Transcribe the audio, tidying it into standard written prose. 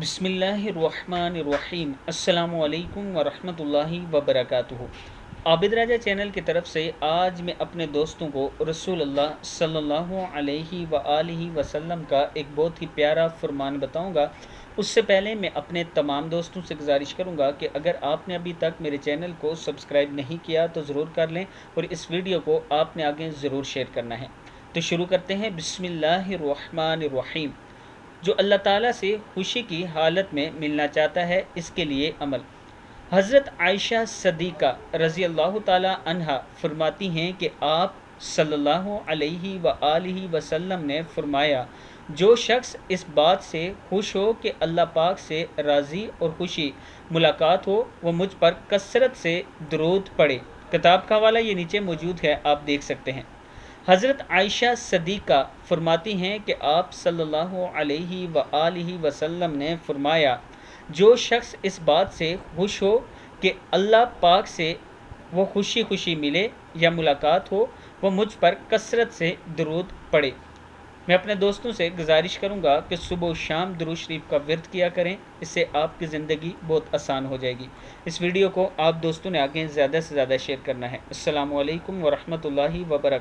बिस्मिल्लाहिर्रहमानिर्रहीम अस्सलामु अलैकुम वरहमतुल्लाहि वबरकातुहू। आबिद राजा चैनल की तरफ से आज मैं अपने दोस्तों को रसूलुल्लाह सल्लल्लाहु अलैहि व आलिहि वसल्लम का एक बहुत ही प्यारा फरमान बताऊंगा। उससे पहले मैं अपने तमाम दोस्तों से गुजारिश करूंगा कि अगर आपने अभी तक मेरे चैनल को सब्सक्राइब नहीं किया तो ज़रूर कर लें और इस वीडियो को आपने आगे ज़रूर शेयर करना है। तो शुरू करते हैं। बिस्मिल्लाहिर्रहमानिर्रहीम। जो अल्लाह ताला से खुशी की हालत में मिलना चाहता है, इसके लिए अमल। हज़रत आयशा सदीक़ा रज़ी अल्लाह ताला अन्हा फरमाती हैं कि आप सल्लल्लाहु अलैहि व आलिहि वसल्लम ने फरमाया, जो शख्स इस बात से खुश हो कि अल्लाह पाक से राज़ी और खुशी मुलाकात हो, वह मुझ पर कसरत से दुरूद पढ़े। किताब का हवाला ये नीचे मौजूद है, आप देख सकते हैं। हज़रत आयशा सदीक़ा फरमाती हैं कि आप सल्लल्लाहु अलैहि व आलिहि वसल्लम ने फरमाया, जो शख्स इस बात से खुश हो कि अल्लाह पाक से वो खुशी खुशी मिले या मुलाकात हो, वह मुझ पर कसरत से दुरूद पढ़े। मैं अपने दोस्तों से गुजारिश करूंगा कि सुबह शाम दुरूद शरीफ का विर्द किया करें, इससे आपकी ज़िंदगी बहुत आसान हो जाएगी। इस वीडियो को आप दोस्तों ने आगे ज़्यादा से ज़्यादा शेयर करना है। अस्सलामु अलैकुम वरहमतुल्लाहि वबरकातुहू।